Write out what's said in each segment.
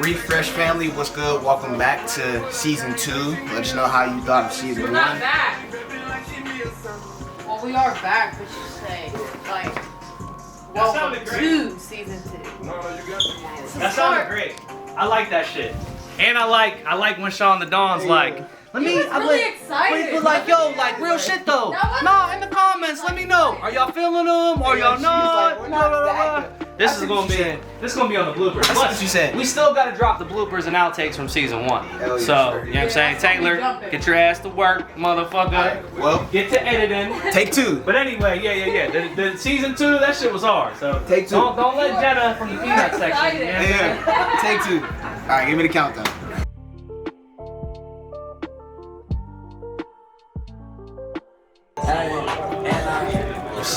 Refresh family, what's good? Welcome back to season 2. Let us know how you thought of season 1. We're not back. Well, we are back, but you say, like, welcome to season 2. That sounded great. I like that shit. And I like when Sean the Don's like, let me. I'm really excited. But like, yo, like real shit though. No, in the comments, let me know. Are y'all feeling them? Or y'all not? This is gonna be on the bloopers. That's what you said. We still gotta drop the bloopers and outtakes from season 1. Hell yeah, so sure. you know what I'm saying, Taylor, get your ass to work, motherfucker. Right, well, get to editing. Take 2. But anyway, yeah. The season 2, that shit was hard. So take 2. Don't let Jenna from the peanut section. You know what I'm saying? Yeah, take 2. All right, give me the countdown.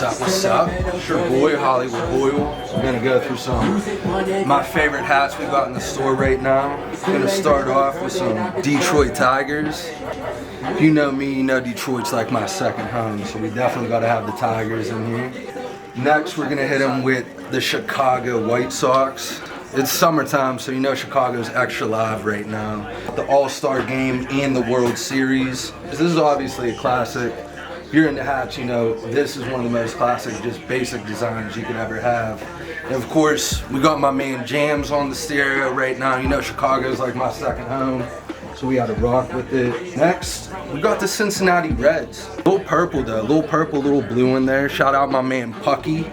What's up? It's your boy, Hollywood Boyle. I'm gonna go through some my favorite hats we got in the store right now. I'm gonna start off with some Detroit Tigers. If you know me, you know Detroit's like my second home, so we definitely gotta have the Tigers in here. Next, we're gonna hit them with the Chicago White Sox. It's summertime, so you know Chicago's extra live right now. The All-Star Game and the World Series. This is obviously a classic. If you're into hats, you know this is one of the most classic, just basic designs you could ever have. And of course, we got my man Jams on the stereo right now. You know Chicago's like my second home, so we gotta rock with it. Next, we got the Cincinnati Reds. A little purple though, a little purple, little blue in there. Shout out my man Pucky.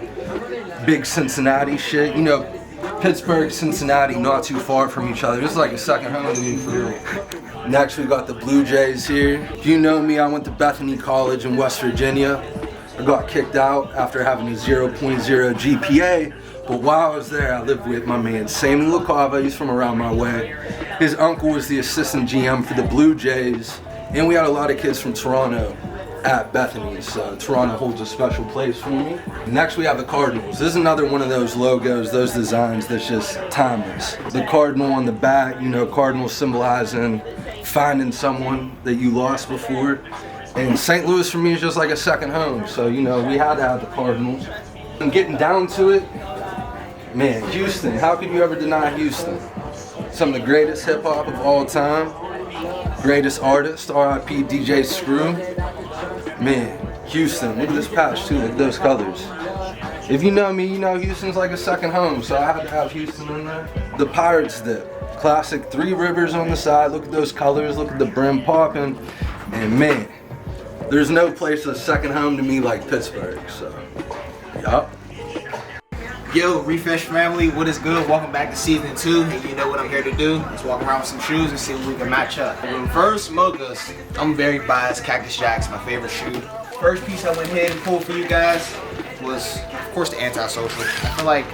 Big Cincinnati shit. You know, Pittsburgh, Cincinnati, not too far from each other. This is like a second home to me for real. Next, we got the Blue Jays here. If you know me, I went to Bethany College in West Virginia. I got kicked out after having a 0.0 GPA, but while I was there, I lived with my man Sammy LaCava. He's from around my way. His uncle was the assistant GM for the Blue Jays, and we had a lot of kids from Toronto at Bethany, so Toronto holds a special place for me. Next, we have the Cardinals. This is another one of those logos, those designs that's just timeless. The cardinal on the back, you know, cardinal symbolizing finding someone that you lost before. And St. Louis for me is just like a second home, so you know, we had to have the Cardinals. And getting down to it, man, Houston, how could you ever deny Houston? Some of the greatest hip hop of all time, greatest artist, R.I.P. DJ Screw. Man, Houston, look at this patch too, look at those colors. If you know me, you know Houston's like a second home, so I had to have Houston in there. The Pirates dip, classic 3 rivers on the side, look at those colors, look at the brim popping, and man, there's no place that's second home to me like Pittsburgh, so, yup. Yo, Refresh family, what is good? Welcome back to season 2, and you know what I'm here to do. Let's walk around with some shoes and see what we can match up. First, Mochas. I'm very biased. Cactus Jack's my favorite shoe. First piece I went ahead and pulled for you guys was, of course, the Antisocial. I feel like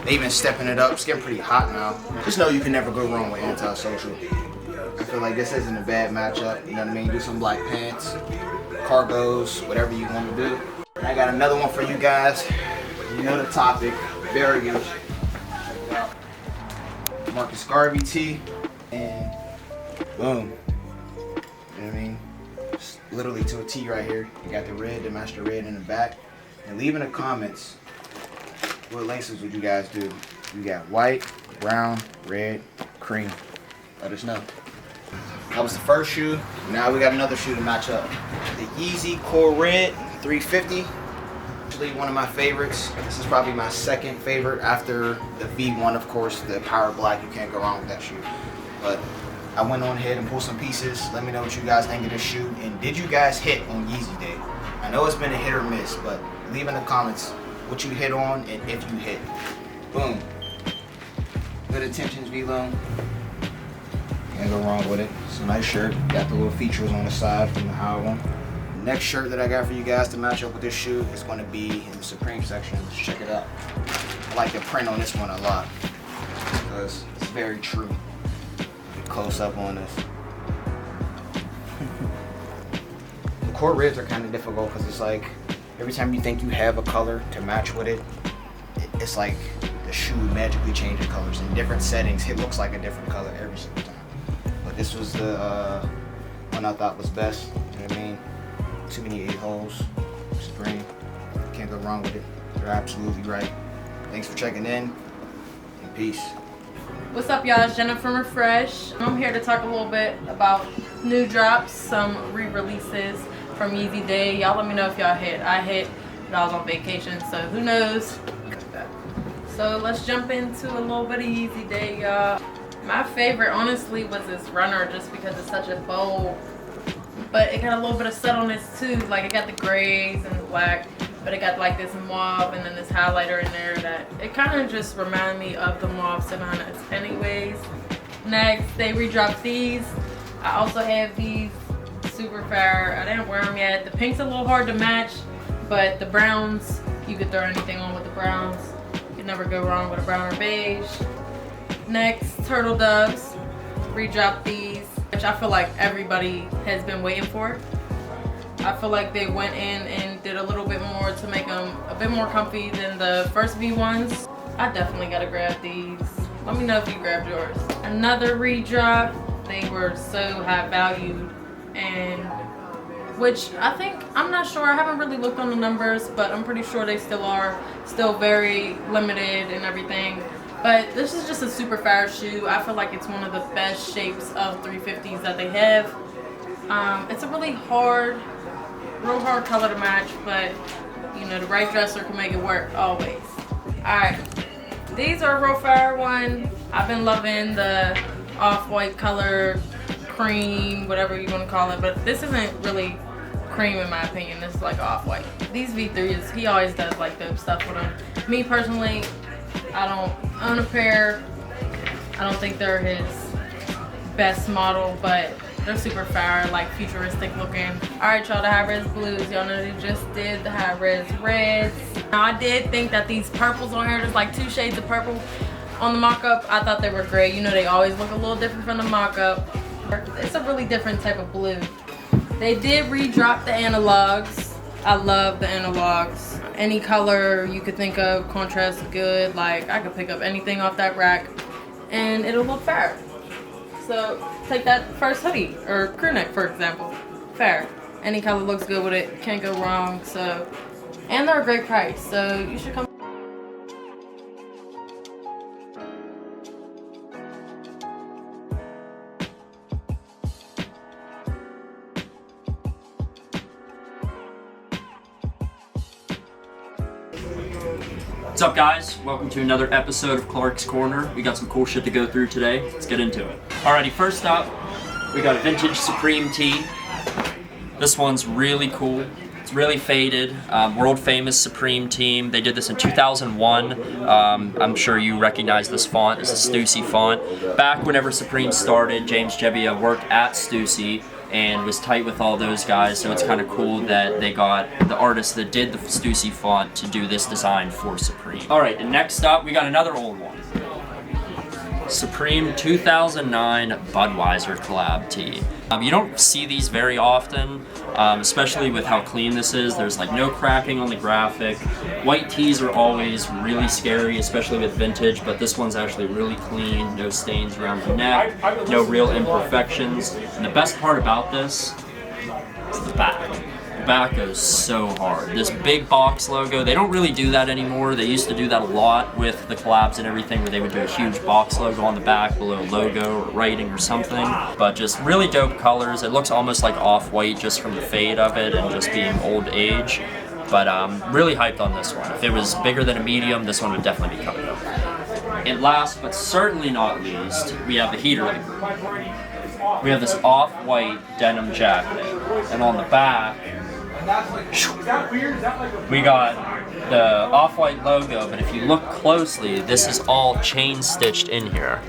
they've been stepping it up. It's getting pretty hot now. Just know you can never go wrong with Antisocial. I feel like this isn't a bad matchup. You know what I mean? Do some black pants, cargos, whatever you want to do. And I got another one for you guys. You know the topic, variants. Marcus Garvey tee, and boom. You know what I mean? Just literally to a tee right here. You got the red, the master red in the back. And leave in the comments what laces would you guys do. You got white, brown, red, cream. Let us know. That was the first shoe. Now we got another shoe to match up. The Yeezy Core Red 350. One of my favorites. This is probably my second favorite after the V1, of course, the Power Black. You can't go wrong with that shoe. But I went on ahead and pulled some pieces. Let me know what you guys think of this shoe. And did you guys hit on Yeezy Day? I know it's been a hit or miss, but leave in the comments what you hit on and if you hit. Boom. Good intentions, V-Lo. Can't go wrong with it. It's a nice shirt. Got the little features on the side from the High one. Next shirt that I got for you guys to match up with this shoe is going to be in the Supreme section. Let's check it out. I like the print on this one a lot because it's very true. Get close up on this. The core reds are kind of difficult because it's like every time you think you have a color to match with it, it's like the shoe magically changes colors in different settings. It looks like a different color every single time. But this was the one I thought was best. You know what I mean? Too many 8-holes, Supreme, can't go wrong with it. You're absolutely right. Thanks for checking in, and peace. What's up, y'all? It's Jenna from Refresh. I'm here to talk a little bit about new drops, some re-releases from Yeezy Day. Y'all let me know if y'all hit. I hit, but I was on vacation, so who knows? So let's jump into a little bit of Yeezy Day, y'all. My favorite, honestly, was this runner, just because it's such a bold, but it got a little bit of subtleness too. Like it got the grays and the black, but it got like this mauve and then this highlighter in there that it kind of just reminded me of the mauve Savanas anyways. Next, they redropped these. I also have these super fire. I didn't wear them yet. The pink's a little hard to match, but the browns, you could throw anything on with the browns. You could never go wrong with a brown or beige. Next, Turtle Doves. Redropped these, which I feel like everybody has been waiting for. I feel like they went in and did a little bit more to make them a bit more comfy than the first V1s. I definitely gotta grab these. Let me know if you grabbed yours. Another redrop. They were so high valued, and which I think, I'm not sure, I haven't really looked on the numbers, but I'm pretty sure they still are, still very limited and everything. But this is just a super fire shoe. I feel like it's one of the best shapes of 350s that they have. It's a really real hard color to match, but you know, the right dresser can make it work always. Alright, these are a real fire one. I've been loving the off-white color, cream, whatever you want to call it, but this isn't really cream in my opinion. This is like off-white. These V3s, he always does like dope stuff with them. Me personally, I don't own a pair. I don't think they're his best model, but they're super fire, like futuristic looking. Alright, y'all, the high-res blues. Y'all know they just did the high-res reds. Now, I did think that these purples on here, there's like 2 shades of purple on the mock-up. I thought they were great. You know, they always look a little different from the mock-up. It's a really different type of blue. They did redrop the analogs. I love the analogs. Any color you could think of, contrast good. Like, I could pick up anything off that rack and it'll look fair. So take that first hoodie or crew neck, for example. Fair. Any color looks good with it. Can't go wrong. So, and they're a great price. So you should come. What's up, guys? Welcome to another episode of Clark's Corner. We got some cool shit to go through today. Let's get into it. Alrighty, first up, we got a vintage Supreme tee. This one's really cool. It's really faded. World famous Supreme team. They did this in 2001. I'm sure you recognize this font. It's a Stussy font. Back whenever Supreme started, James Jebbia worked at Stussy and was tight with all those guys, so it's kind of cool that they got the artist that did the Stussy font to do this design for Supreme. Alright, and next up, we got another old one. Supreme 2009 Budweiser collab tee. You don't see these very often, especially with how clean this is. There's like no cracking on the graphic. White tees are always really scary, especially with vintage, but this one's actually really clean, no stains around the neck, no real imperfections. And the best part about this is the back. The back goes so hard. This big box logo, they don't really do that anymore. They used to do that a lot with the collabs and everything, where they would do a huge box logo on the back below a logo or writing or something. But just really dope colors. It looks almost like off-white just from the fade of it and just being old age. But really hyped on this one. If it was bigger than a medium, this one would definitely be coming up. And last but certainly not least, we have the heater of the group. We have this off-white denim jacket, and on the back, we got the off-white logo, but if you look closely, this is all chain stitched in here.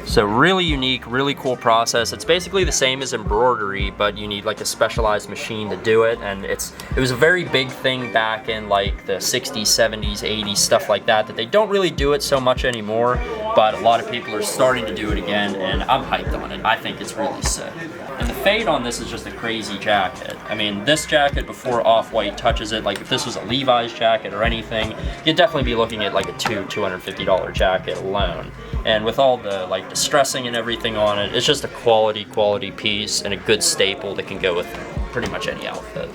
So really unique, really cool process. It's basically the same as embroidery, but you need like a specialized machine to do it, and it was a very big thing back in like the 60s, 70s, 80s, stuff like that they don't really do it so much anymore, but a lot of people are starting to do it again, and I'm hyped on it. I think it's really sick. And the fade on this is just a crazy jacket. I mean, this jacket before Off-White touches it, like if this was a Levi's jacket or anything, you'd definitely be looking at like a $250 jacket alone. And with all the like distressing and everything on it, it's just a quality piece and a good staple that can go with pretty much any outfit.